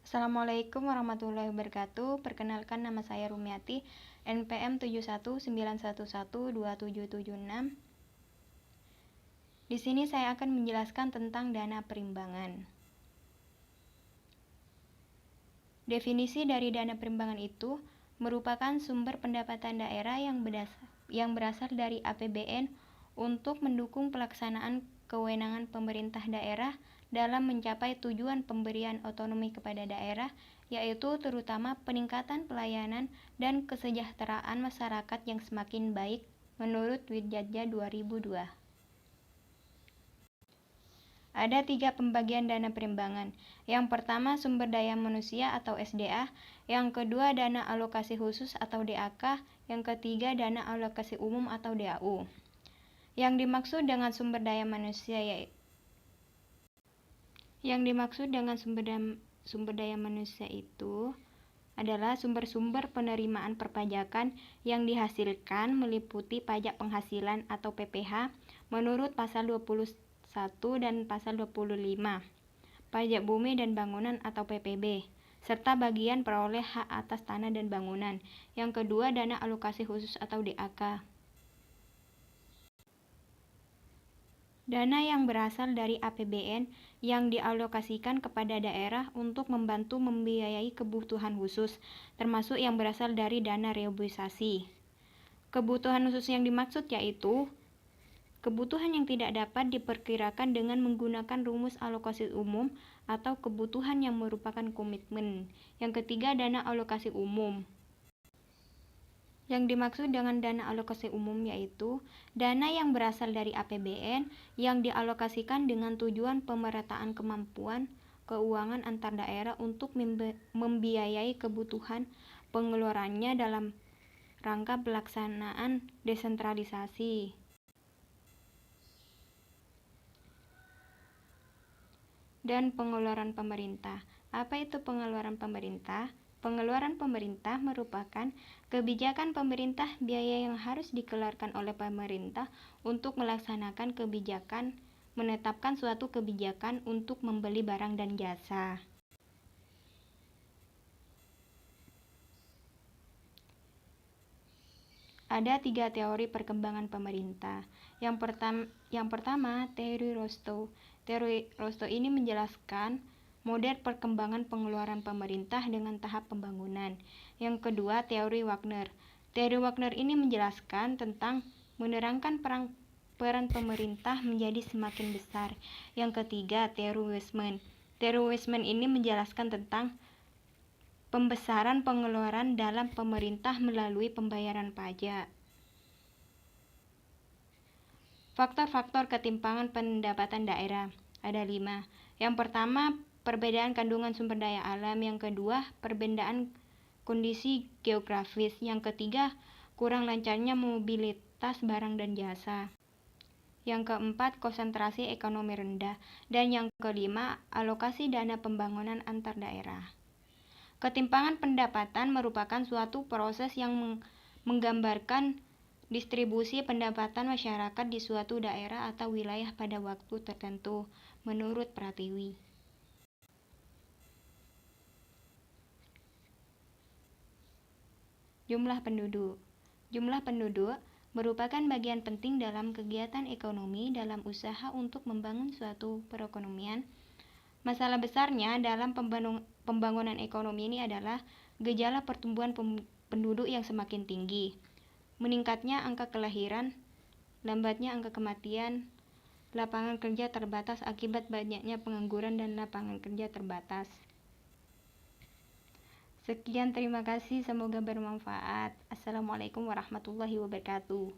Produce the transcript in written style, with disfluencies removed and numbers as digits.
Assalamualaikum warahmatullahi wabarakatuh. Perkenalkan, nama saya Rumiati, NPM 7191127776. Di sini saya akan menjelaskan tentang dana perimbangan. Definisi dari dana perimbangan itu merupakan sumber pendapatan daerah yang berasal dari APBN untuk mendukung pelaksanaan kewenangan pemerintah daerah dalam mencapai tujuan pemberian otonomi kepada daerah, yaitu terutama peningkatan pelayanan dan kesejahteraan masyarakat yang semakin baik menurut Widjatja 2002. Ada 3 pembagian dana perimbangan. Yang pertama, sumber daya manusia atau SDA. Yang kedua, dana alokasi khusus atau DAK. Yang ketiga, dana alokasi umum atau DAU. Yang dimaksud dengan sumber daya manusia itu adalah sumber-sumber penerimaan perpajakan yang dihasilkan meliputi pajak penghasilan atau PPH menurut pasal 21 dan pasal 25, pajak bumi dan bangunan atau PPB, serta bagian peroleh hak atas tanah dan bangunan. Yang kedua, dana alokasi khusus atau DAK. Dana yang berasal dari APBN yang dialokasikan kepada daerah untuk membantu membiayai kebutuhan khusus, termasuk yang berasal dari dana reboisasi. Kebutuhan khusus yang dimaksud yaitu kebutuhan yang tidak dapat diperkirakan dengan menggunakan rumus alokasi umum atau kebutuhan yang merupakan komitmen. Yang ketiga, dana alokasi umum. Yang dimaksud dengan dana alokasi umum yaitu dana yang berasal dari APBN yang dialokasikan dengan tujuan pemerataan kemampuan keuangan antar daerah untuk membiayai kebutuhan pengeluarannya dalam rangka pelaksanaan desentralisasi. Dan pengeluaran pemerintah. Apa itu pengeluaran pemerintah? Pengeluaran pemerintah merupakan kebijakan pemerintah, biaya yang harus dikeluarkan oleh pemerintah untuk melaksanakan kebijakan, menetapkan suatu kebijakan untuk membeli barang dan jasa. Ada 3 teori perkembangan pemerintah. Yang pertama, teori Rostow. Teori Rostow ini menjelaskan model perkembangan pengeluaran pemerintah dengan tahap pembangunan. Yang kedua, teori Wagner. Teori Wagner ini menjelaskan tentang menerangkan peran pemerintah menjadi semakin besar. Yang ketiga, teori Weismann. Teori Weismann ini menjelaskan tentang pembesaran pengeluaran dalam pemerintah melalui pembayaran pajak. Faktor-faktor ketimpangan pendapatan daerah ada 5. Yang pertama, perbedaan kandungan sumber daya alam. Yang kedua, perbedaan kondisi geografis. Yang ketiga, kurang lancarnya mobilitas barang dan jasa. Yang keempat, konsentrasi ekonomi rendah. Dan yang kelima, alokasi dana pembangunan antar daerah. Ketimpangan pendapatan merupakan suatu proses yang menggambarkan distribusi pendapatan masyarakat di suatu daerah atau wilayah pada waktu tertentu, menurut Pratiwi. Jumlah penduduk. Jumlah penduduk merupakan bagian penting dalam kegiatan ekonomi dalam usaha untuk membangun suatu perekonomian. Masalah besarnya dalam pembangunan ekonomi ini adalah gejala pertumbuhan penduduk yang semakin tinggi, meningkatnya angka kelahiran, lambatnya angka kematian, lapangan kerja terbatas akibat banyaknya pengangguran dan lapangan kerja terbatas. Sekian, terima kasih, semoga bermanfaat. Assalamualaikum warahmatullahi wabarakatuh.